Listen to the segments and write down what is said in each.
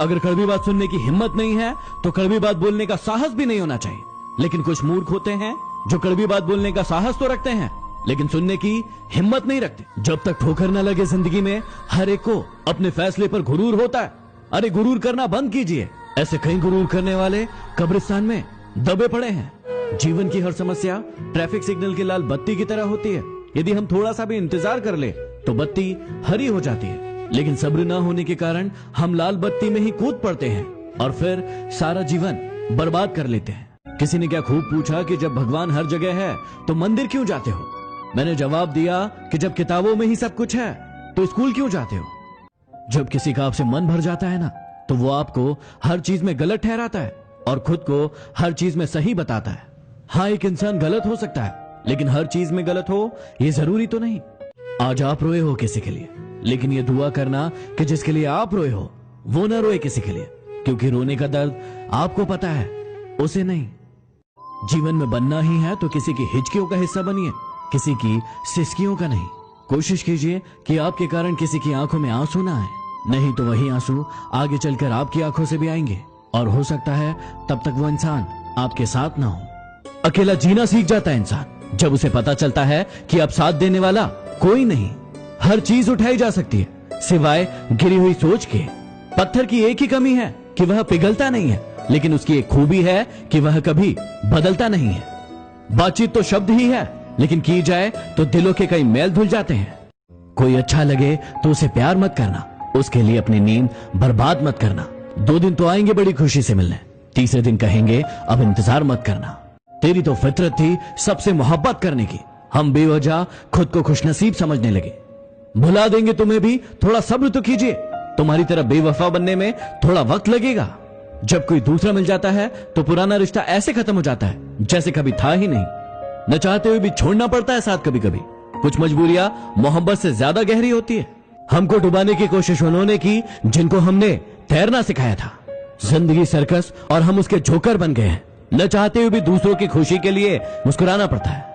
अगर कड़वी बात सुनने की हिम्मत नहीं है तो कड़वी बात बोलने का साहस भी नहीं होना चाहिए। लेकिन कुछ मूर्ख होते हैं जो कड़वी बात बोलने का साहस तो रखते हैं लेकिन सुनने की हिम्मत नहीं रखते। जब तक ठोकर न लगे जिंदगी में हर एक को अपने फैसले पर गुरूर होता है। अरे गुरूर करना बंद कीजिए। ऐसे कई गुरूर करने वाले कब्रिस्तान में दबे पड़े हैं। जीवन की हर समस्या ट्रैफिक सिग्नल की लाल बत्ती की तरह होती है। यदि हम थोड़ा सा भी इंतजार कर ले तो बत्ती हरी हो जाती है। लेकिन सब्र न होने के कारण हम लाल बत्ती में ही कूद पड़ते हैं और फिर सारा जीवन बर्बाद कर लेते हैं। किसी ने क्या खूब पूछा कि जब भगवान हर जगह है तो मंदिर क्यों जाते हो? मैंने जवाब दिया कि जब किताबों में ही सब कुछ है तो स्कूल क्यों जाते हो? जब किसी का आपसे मन भर जाता है ना तो वो आपको हर चीज में गलत ठहराता है और खुद को हर चीज में सही बताता है। हाँ, एक इंसान गलत हो सकता है लेकिन हर चीज में गलत हो ये जरूरी तो नहीं। आज आप रोए हो किसी के लिए, लेकिन ये दुआ करना कि जिसके लिए आप रोए हो वो ना रोए किसी के लिए, क्योंकि रोने का दर्द आपको पता है, उसे नहीं। जीवन में बनना ही है तो किसी की हिचकियों का हिस्सा बनिए, किसी की सिसकियों का नहीं। कोशिश कीजिए कि आपके कारण किसी की आंखों में आंसू ना आए, नहीं तो वही आंसू आगे चलकर आपकी आंखों से भी आएंगे और हो सकता है तब तक वो इंसान आपके साथ ना हो। अकेला जीना सीख जाता है इंसान जब उसे पता चलता है कि अब साथ देने वाला कोई नहीं। हर चीज उठाई जा सकती है सिवाय गिरी हुई सोच के। पत्थर की एक ही कमी है कि वह पिघलता नहीं है, लेकिन उसकी एक खूबी है कि वह कभी बदलता नहीं है। बातचीत तो शब्द ही है लेकिन की जाए तो दिलों के कई मैल धुल जाते हैं। कोई अच्छा लगे तो उसे प्यार मत करना, उसके लिए अपनी नींद बर्बाद मत करना। 2 दिन तो आएंगे बड़ी खुशी से मिलने, तीसरे दिन कहेंगे अब इंतजार मत करना। तेरी तो फितरत थी सबसे मोहब्बत करने की, हम बेवजह खुद को खुशनसीब समझने लगे। भुला देंगे तुम्हें भी, थोड़ा सब्र तो कीजिए। तुम्हारी तरह बेवफा बनने में थोड़ा वक्त लगेगा। जब कोई दूसरा मिल जाता है तो पुराना रिश्ता ऐसे खत्म हो जाता है जैसे कभी था ही नहीं। न चाहते हुए भी छोड़ना पड़ता है साथ कभी कभी। कुछ मजबूरियां मोहब्बत से ज्यादा गहरी होती है। हमको डुबाने की कोशिश उन्होंने की जिनको हमने तैरना सिखाया था। जिंदगी सर्कस और हम उसके जोकर बन गए हैं। न चाहते हुए भी दूसरों की खुशी के लिए मुस्कुराना पड़ता है।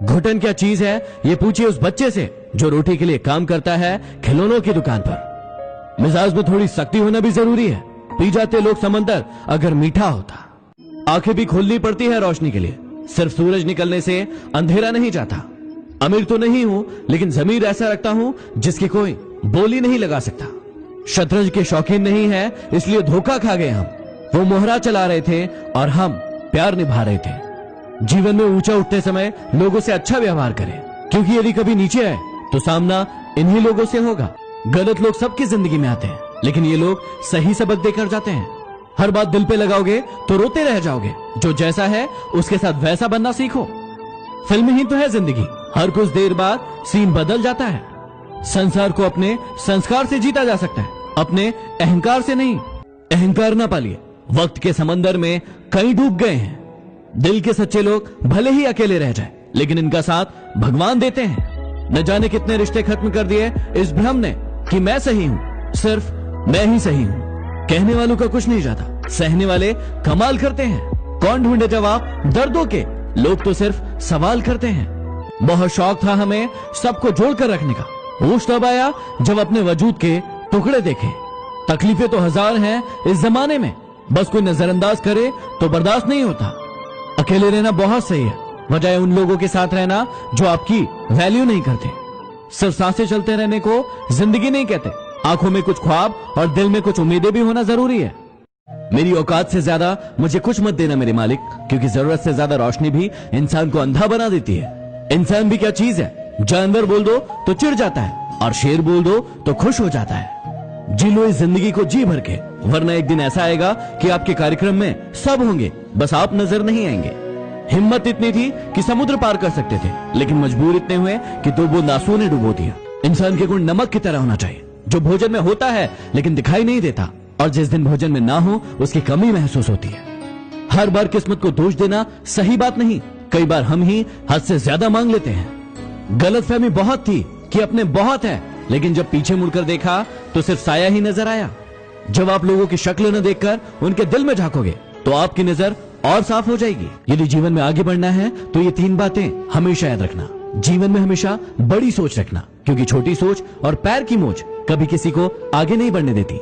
घुटन क्या चीज है ये पूछिए उस बच्चे से जो रोटी के लिए काम करता है खिलौनों की दुकान पर। मिजाज में थोड़ी सख्ती होना भी जरूरी है। पी जाते लोग समंदर अगर मीठा होता। आंखें भी खोलनी पड़ती है रोशनी के लिए, सिर्फ सूरज निकलने से अंधेरा नहीं जाता। अमीर तो नहीं हूं लेकिन जमीर ऐसा रखता हूं जिसकी कोई बोली नहीं लगा सकता। शतरंज के शौकीन नहीं है इसलिए धोखा खा गए हम। वो मोहरा चला रहे थे और हम प्यार निभा रहे थे। जीवन में ऊंचा उठते समय लोगों से अच्छा व्यवहार करें, क्योंकि यदि कभी नीचे आए तो सामना इन्हीं लोगों से होगा। गलत लोग सबकी जिंदगी में आते हैं लेकिन ये लोग सही सबक देकर जाते हैं। हर बात दिल पे लगाओगे तो रोते रह जाओगे। जो जैसा है उसके साथ वैसा बनना सीखो। फिल्म ही तो है जिंदगी, हर कुछ देर बाद सीन बदल जाता है। संसार को अपने संस्कार से जीता जा सकता है, अपने अहंकार से नहीं। अहंकार ना पालिए, वक्त के समंदर में कई डूब गए हैं। दिल के सच्चे लोग भले ही अकेले रह जाए लेकिन इनका साथ भगवान देते हैं। न जाने कितने रिश्ते खत्म कर दिए इस भ्रम ने कि मैं सही हूं, सिर्फ मैं ही सही हूं। कहने वालों का कुछ नहीं जाता, सहने वाले कमाल करते हैं। कौन ढूंढे जवाब दर्दों के, लोग तो सिर्फ सवाल करते हैं। बहुत शौक था हमें सबको जोड़कर रखने का। होश तब आया जब अपने वजूद के टुकड़े देखे। तकलीफें तो हजार हैं इस जमाने में, बस कोई नजरअंदाज करे तो बर्दाश्त नहीं होता। अकेले रहना बहुत सही है, बजाय उन लोगों के साथ रहना जो आपकी वैल्यू नहीं करते। सिर्फ सांसें चलते रहने को जिंदगी नहीं कहते। आंखों में कुछ ख्वाब और दिल में कुछ उम्मीदें भी होना जरूरी है। मेरी औकात से ज्यादा मुझे कुछ मत देना मेरे मालिक, क्योंकि जरूरत से ज्यादा रोशनी भी इंसान को अंधा बना देती है। इंसान भी क्या चीज है, जानवर बोल दो तो चिढ़ जाता है और शेर बोल दो तो खुश हो जाता है। जी लो इस जिंदगी को जी भर के, वरना एक दिन ऐसा आएगा कि आपके कार्यक्रम में सब होंगे, बस आप नजर नहीं आएंगे। हिम्मत इतनी थी कि समुद्र पार कर सकते थे, लेकिन मजबूर इतने हुए कि 2 बूंद आंसू ने डुबो दिया। इंसान के गुण नमक की तरह होना चाहिए, जो भोजन में होता है लेकिन दिखाई नहीं देता, और जिस दिन भोजन में ना हो उसकी कमी महसूस होती है। हर बार किस्मत को दोष देना सही बात नहीं, कई बार हम ही हद से ज्यादा मांग लेते हैं। गलतफहमी बहुत थी कि अपने बहुत है, लेकिन जब पीछे मुड़कर देखा तो सिर्फ साया ही नजर आया। जब आप लोगों की शक्ल न देखकर उनके दिल में झांकोगे तो आपकी नजर और साफ हो जाएगी। यदि जीवन में आगे बढ़ना है तो ये 3 बातें हमेशा याद रखना। जीवन में हमेशा बड़ी सोच रखना, क्योंकि छोटी सोच और पैर की मोच कभी किसी को आगे नहीं बढ़ने देती।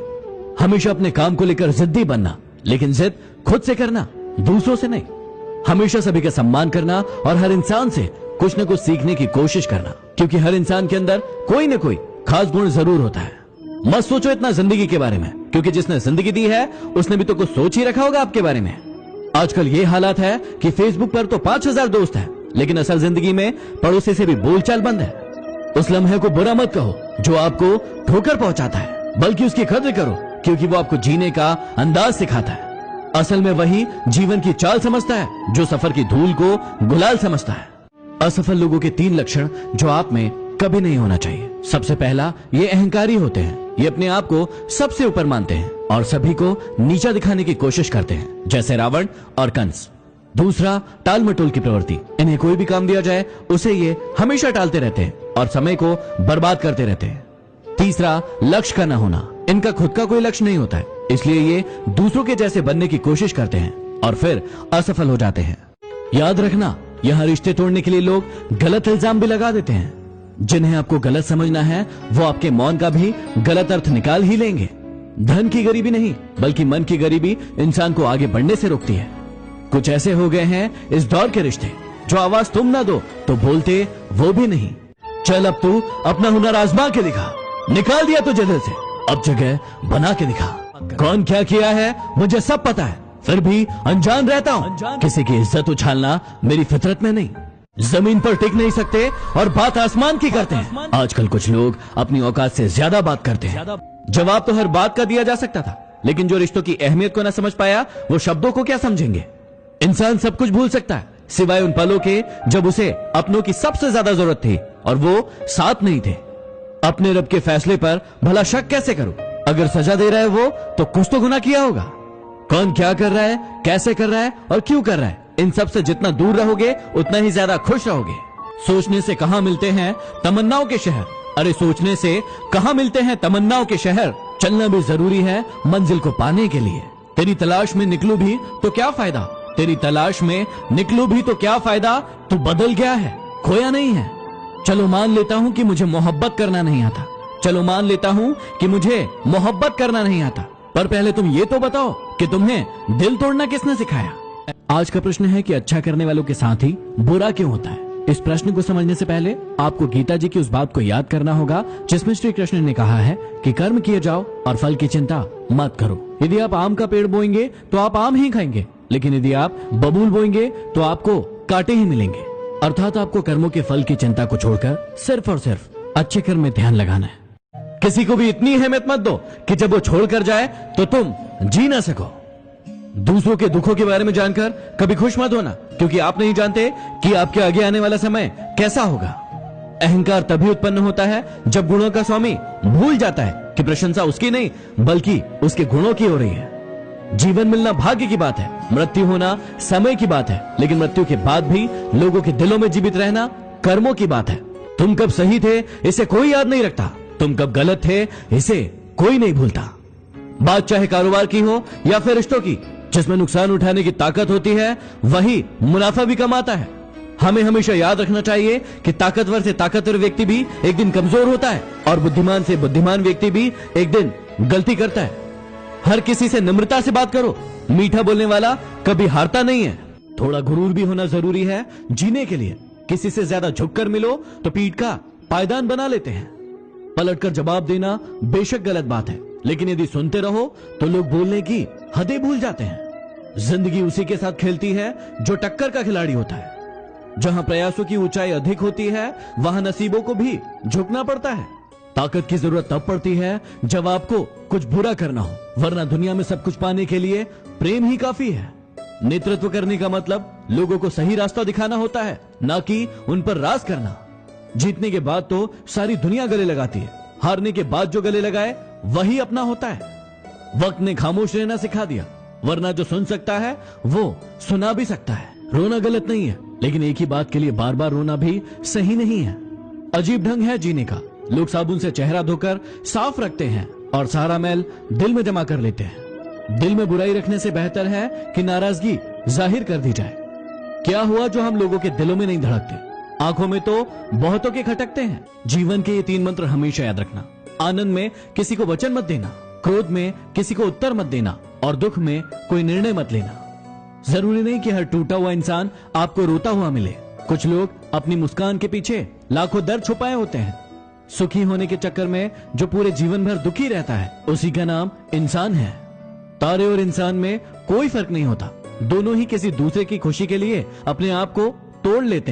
हमेशा अपने काम को लेकर जिद्दी बनना, लेकिन जिद खुद से करना, दूसरों से नहीं। हमेशा सभी का सम्मान करना और हर इंसान से कुछ न कुछ सीखने की कोशिश करना, क्योंकि हर इंसान के अंदर कोई न कोई खास गुण जरूर होता है। मत सोचो इतना जिंदगी के बारे में, क्योंकि जिसने जिंदगी दी है उसने भी तो कुछ सोच ही रखा होगा आपके बारे में। आजकल ये हालात है कि फेसबुक पर तो 5000 दोस्त हैं, लेकिन असल जिंदगी में पड़ोसी से भी बोलचाल बंद है। उस लम्हे को बुरा मत कहो जो आपको ठोकर पहुंचाता है, बल्कि उसकी कद्र करो, क्योंकि वो आपको जीने का अंदाज सिखाता है। असल में वही जीवन की चाल समझता है जो सफर की धूल को गुलाल समझता है। असफल लोगों के 3 लक्षण जो आप में कभी नहीं होना चाहिए। सबसे पहला, ये अहंकारी होते हैं। ये अपने आप को सबसे ऊपर मानते हैं और सभी को नीचा दिखाने की कोशिश करते हैं, जैसे रावण और कंस। दूसरा, टाल मटोल की प्रवृत्ति। इन्हें कोई भी काम दिया जाए उसे ये हमेशा टालते रहते हैं और समय को बर्बाद करते रहते हैं। तीसरा, लक्ष्य का न होना। इनका खुद का कोई लक्ष्य नहीं होता है, इसलिए ये दूसरों के जैसे बनने की कोशिश करते हैं और फिर असफल हो जाते हैं। याद रखना, यहाँ रिश्ते तोड़ने के लिए लोग गलत इल्जाम भी लगा देते हैं। जिन्हें आपको गलत समझना है वो आपके मौन का भी गलत अर्थ निकाल ही लेंगे। धन की गरीबी नहीं, बल्कि मन की गरीबी इंसान को आगे बढ़ने से रोकती है। कुछ ऐसे हो गए हैं इस दौर के रिश्ते, जो आवाज तुम ना दो तो बोलते वो भी नहीं। चल अब तू अपना हुनर आजमा के दिखा। निकाल दिया तुझे दिल से, अब जगह बना के दिखा। कौन क्या किया है मुझे सब पता है, फिर भी अनजान रहता हूँ। किसी की इज्जत उछालना मेरी फितरत में नहीं। जमीन पर टिक नहीं सकते और बात आसमान की करते हैं। आजकल कुछ लोग अपनी औकात से ज्यादा बात करते हैं। जवाब तो हर बात का दिया जा सकता था, लेकिन जो रिश्तों की अहमियत को न समझ पाया वो शब्दों को क्या समझेंगे। इंसान सब कुछ भूल सकता है सिवाय उन पलों के जब उसे अपनों की सबसे ज्यादा जरूरत थी और वो साथ नहीं थे। अपने रब के फैसले पर भला शक कैसे करूं? अगर सजा दे रहा है वो तो कुछ तो गुनाह किया होगा। कौन क्या कर रहा है, कैसे कर रहा है और क्यों कर रहा है, इन सब से जितना दूर रहोगे उतना ही ज्यादा खुश रहोगे। सोचने से कहां मिलते हैं तमन्नाओं के शहर। अरे सोचने से कहां मिलते हैं तमन्नाओं के शहर। चलना भी जरूरी है मंजिल को पाने के लिए। तेरी तलाश में निकलूं भी तो क्या फायदा, तेरी तलाश में निकलूं भी तो क्या फायदा। तू बदल गया है, खोया नहीं है। चलो मान लेता हूं कि मुझे मोहब्बत करना नहीं आता। चलो मान लेता हूं कि मुझे मोहब्बत करना नहीं आता, पर पहले तुम ये तो बताओ कि तुम्हें दिल तोड़ना किसने सिखाया। आज का प्रश्न है कि अच्छा करने वालों के साथ ही बुरा क्यों होता है। इस प्रश्न को समझने से पहले आपको गीता जी की उस बात को याद करना होगा जिसमें श्री कृष्ण ने कहा है कि कर्म किए जाओ और फल की चिंता मत करो। यदि आप आम का पेड़ बोएंगे तो आप आम ही खाएंगे, लेकिन यदि आप बबूल बोएंगे तो आपको कांटे ही मिलेंगे। अर्थात आपको कर्मों के फल की चिंता को छोड़कर सिर्फ और सिर्फ अच्छे कर्म में ध्यान लगाना है। किसी को भी इतनी अहमियत मत दो कि जब वो छोड़कर जाए तो तुम जी ना सको। दूसरों के दुखों के बारे में जानकर कभी खुश मत होना, क्योंकि आप नहीं जानते कि आपके आगे आने वाला समय कैसा होगा। अहंकार तभी उत्पन्न होता है जब गुणों का स्वामी भूल जाता है कि प्रशंसा उसकी नहीं बल्कि उसके गुणों की हो रही है। जीवन मिलना भाग्य की बात है, मृत्यु होना समय की बात है, लेकिन मृत्यु के बाद भी लोगों के दिलों में जीवित रहना कर्मों की बात है। तुम कब सही थे इसे कोई याद नहीं रखता, तुम कब गलत थे इसे कोई नहीं भूलता। बात चाहे कारोबार की हो या फिर रिश्तों की, जिसमें नुकसान उठाने की ताकत होती है वही मुनाफा भी कमाता है। हमें हमेशा याद रखना चाहिए कि ताकतवर से ताकतवर व्यक्ति भी एक दिन कमजोर होता है और बुद्धिमान से बुद्धिमान व्यक्ति भी एक दिन गलती करता है। हर किसी से नम्रता से बात करो, मीठा बोलने वाला कभी हारता नहीं है। थोड़ा गुरूर भी होना जरूरी है जीने के लिए। किसी से ज्यादा झुककर मिलो तो पीठ का पायदान बना लेते हैं। पलटकर जवाब देना बेशक गलत बात है, लेकिन यदि सुनते रहो तो लोग बोलने की हदें भूल जाते हैं। जिंदगी उसी के साथ खेलती है जो टक्कर का खिलाड़ी होता है। जहां प्रयासों की ऊंचाई अधिक होती है वहां नसीबों को भी झुकना पड़ता है। ताकत की जरूरत तब पड़ती है जब आपको कुछ बुरा करना हो, वरना दुनिया में सब कुछ पाने के लिए प्रेम ही काफी है। नेतृत्व करने का मतलब लोगों को सही रास्ता दिखाना होता है, ना कि उन पर राज करना। जीतने के बाद तो सारी दुनिया गले लगाती है, हारने के बाद जो गले लगाए वही अपना होता है। वक्त ने खामोश रहना सिखा दिया, वरना जो सुन सकता है वो सुना भी सकता है। रोना गलत नहीं है, लेकिन एक ही बात के लिए बार बार रोना भी सही नहीं है। अजीब ढंग है जीने का। लोग साबुन से चेहरा धोकर साफ रखते हैं और सारा मैल दिल में जमा कर लेते हैं। दिल में बुराई रखने से बेहतर है कि नाराजगी जाहिर कर दी जाए। क्या हुआ जो हम लोगों के दिलों में नहीं धड़कते, आंखों में तो बहुतों के खटकते हैं। जीवन के ये 3 मंत्र हमेशा याद रखना। आनंद में किसी को वचन मत देना, क्रोध में किसी को उत्तर मत देना और दुख में कोई निर्णय मत लेना। जरूरी नहीं कि हर टूटा हुआ इंसान आपको रोता हुआ मिले। कुछ लोग अपनी मुस्कान के पीछे लाखों दर्द छुपाए होते हैं। सुखी होने के चक्कर में जो पूरे जीवन भर दुखी रहता है, उसी का नाम इंसान है। तारे और इंसान में कोई फर्क नहीं होता, दोनों ही किसी दूसरे की खुशी के लिए अपने आप को तोड़ लेते हैं।